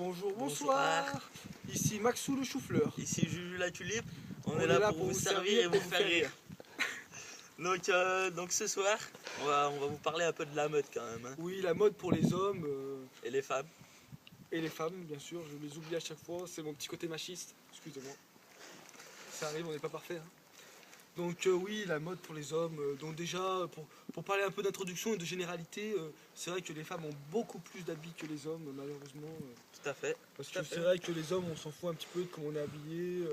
Bonjour, bonsoir. Ici Maxou le chou-fleur. Ici Juju la tulipe. On est là pour vous servir et vous faire rire. Donc ce soir, on va vous parler un peu de la mode quand même. Hein. Oui, la mode pour les hommes. Et les femmes. Et les femmes, bien sûr. Je les oublie à chaque fois. C'est mon petit côté machiste. Excusez-moi. Ça arrive, on n'est pas parfait. Hein. Donc oui, la mode pour les hommes. Donc déjà, pour parler un peu d'introduction et de généralité, c'est vrai que les femmes ont beaucoup plus d'habits que les hommes, malheureusement. Tout à fait. Parce que c'est vrai que les hommes, on s'en fout un petit peu de comment on est habillé.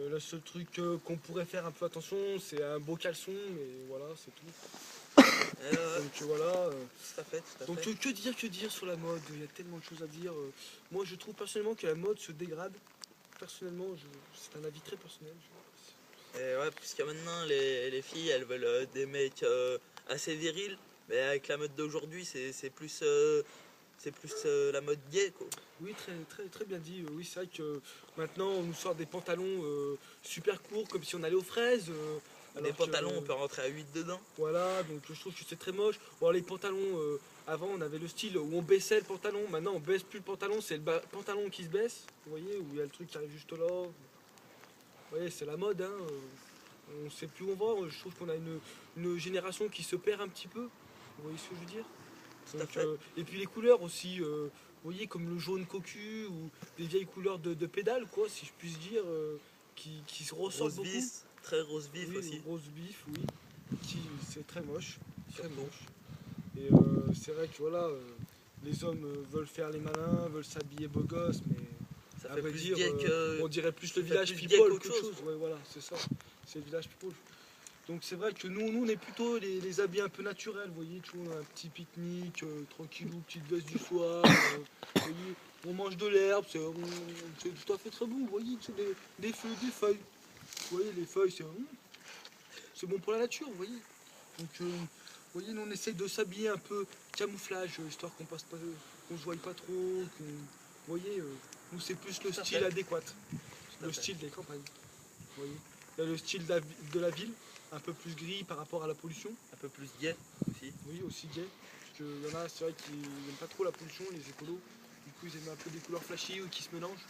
Le seul truc qu'on pourrait faire un peu attention, c'est un beau caleçon, mais voilà, c'est tout. Donc voilà. Tout à fait, tout à donc fait. que dire sur la mode? Il y a tellement de choses à dire. Moi, je trouve personnellement que la mode se dégrade. Personnellement, c'est un avis très personnel. Et ouais, puisque maintenant les filles, elles veulent des mecs assez virils, mais avec la mode d'aujourd'hui, c'est plus la mode gay, quoi. Oui, très bien dit. Oui, c'est vrai que maintenant, on nous sort des pantalons super courts, comme si on allait aux fraises. Les pantalons, on peut rentrer à 8 dedans. Voilà, donc je trouve que c'est très moche. Bon, les pantalons, avant, on avait le style où on baissait le pantalon. Maintenant, on baisse plus le pantalon, c'est le pantalon qui se baisse. Vous voyez, où il y a le truc qui arrive juste là. Vous voyez, c'est la mode, hein. On sait plus où on va. Je trouve qu'on a une génération qui se perd un petit peu. Vous voyez ce que je veux dire? Donc, et puis les couleurs aussi, vous voyez, comme le jaune cocu ou des vieilles couleurs de pédales, quoi, si je puis dire, qui se ressortent beaucoup. Rose très rose vif Oui, aussi. rose vif, oui. C'est très moche. Très Surtout. moche. Et c'est vrai que voilà, les hommes veulent faire les malins, veulent s'habiller beau gosse, mais Ça à fait vrai plus dire, gay que... on dirait plus le ça fait village plus gay people qu'autre qu'autre chose. chose. Ouais, voilà, c'est ça. C'est le village people. Donc c'est vrai que nous on est plutôt les habits un peu naturels, vous voyez, toujours un petit pique-nique, tranquillou, petite veste du soir, vous voyez, on mange de l'herbe, c'est tout à fait très bon, vous voyez, c'est des feuilles. Vous voyez, les feuilles, c'est bon pour la nature, vous voyez. Donc, vous voyez, nous on essaye de s'habiller un peu camouflage, histoire qu'on passe pas, qu'on se voie pas trop, vous voyez, nous c'est plus le style adéquat, le style des campagnes, vous voyez. Il y a le style de la ville, un peu plus gris par rapport à la pollution. Un peu plus gay aussi. Oui, aussi gay. Parce qu'il y en a, c'est vrai qui n'aiment pas trop la pollution, les écolos. Du coup, ils aiment un peu des couleurs flashy ou qui se mélangent.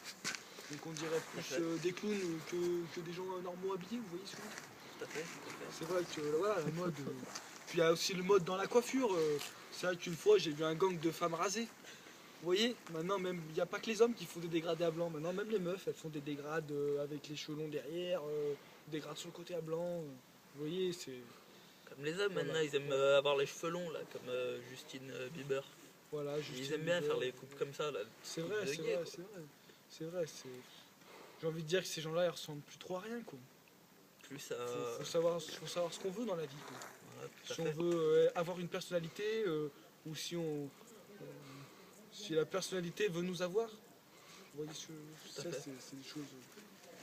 Donc on dirait plus des clowns que des gens normaux habillés, vous voyez ce que je veux dire? Tout à fait. C'est vrai que voilà, la mode. Puis il y a aussi le mode dans la coiffure. C'est vrai qu'une fois, j'ai vu un gang de femmes rasées. Vous voyez, maintenant, même, il n'y a pas que les hommes qui font des dégradés à blanc. Maintenant, même les meufs, elles font des dégrades avec les cheveux longs derrière, des dégrades sur le côté à blanc. Vous voyez, c'est. Comme les hommes, Voilà. maintenant, ils aiment avoir les cheveux longs, là, comme Justine Bieber. Voilà, Ils aiment bien faire les coupes comme ça, là. C'est vrai, c'est vrai, c'est vrai. C'est vrai, j'ai envie de dire que ces gens-là, ils ressemblent plus trop à rien, quoi. Plus à... Faut savoir ce qu'on veut dans la vie, quoi. Voilà, Si on veut avoir une personnalité, ou si la personnalité veut nous avoir, vous voyez, ça, c'est des choses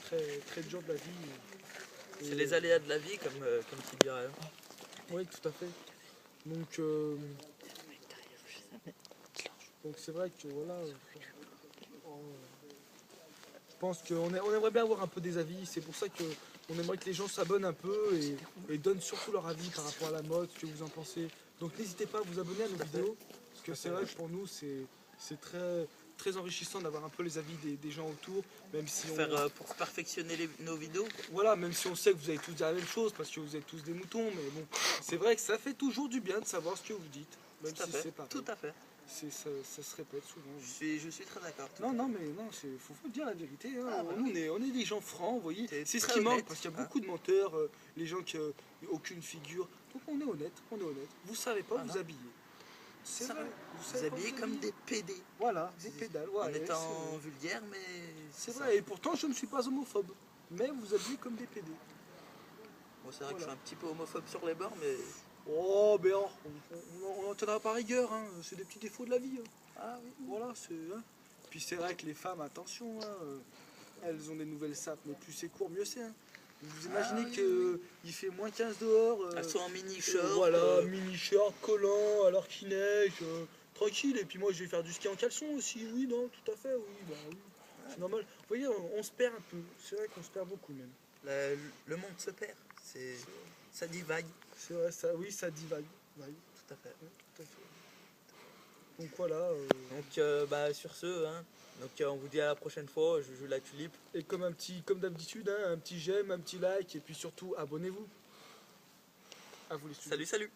très, très dures de la vie. C'est les aléas de la vie, comme tu dirais. Oui, tout à fait. Donc c'est vrai que voilà. Je pense qu'on aimerait bien avoir un peu des avis. C'est pour ça qu'on aimerait que les gens s'abonnent un peu et donnent surtout leur avis par rapport à la mode, ce que vous en pensez. Donc n'hésitez pas à vous abonner à nos vidéos, parce que c'est vrai que pour nous c'est très, très enrichissant d'avoir un peu les avis des gens autour, même si pour perfectionner nos vidéos. Voilà, même si on sait que vous avez tous dit la même chose, parce que vous êtes tous des moutons, mais bon, c'est vrai que ça fait toujours du bien de savoir ce que vous dites, même si c'est pareil. Tout à fait. Ça se répète souvent. Je suis très d'accord. Non, mais non, faut dire la vérité. Hein. Ah, bah Nous, on est des gens francs, vous voyez. C'est ce très qui manque, honnête, parce qu'il y a beaucoup de menteurs, les gens qui n'ont aucune figure. Donc on est honnête, Vous savez pas vous habiller. C'est vrai. Vous habillez comme des PD. Voilà, des pédales. Ouais, en étant vulgaire, mais... C'est vrai, et pourtant je ne suis pas homophobe. Mais vous habillez comme des PD. Bon, c'est vrai que je suis un petit peu homophobe sur les bords, mais... Oh, ben on en tiendra par rigueur, hein. C'est des petits défauts de la vie. Hein. Ah oui. Voilà, c'est... Hein. Puis c'est vrai que les femmes, attention, hein, elles ont des nouvelles sapes, mais plus c'est court, mieux c'est. Hein. Vous imaginez qu'il fait moins 15 dehors. Elles sont en mini-short. Voilà, mini-short, collant, alors qu'il neige, tranquille. Et puis moi je vais faire du ski en caleçon aussi, oui, non, tout à fait, oui, bah oui. C'est normal. Vous voyez, on se perd un peu. C'est vrai qu'on se perd beaucoup même. Le monde se perd, ça divague. C'est vrai, ça divague. Oui. Tout à fait. Tout à fait. Donc voilà. Donc bah, sur ce, hein, donc, on vous dit à la prochaine fois, je joue la tulipe. Et comme d'habitude, hein, un petit j'aime, un petit like, et puis surtout abonnez-vous. À vous les studios. Salut, salut!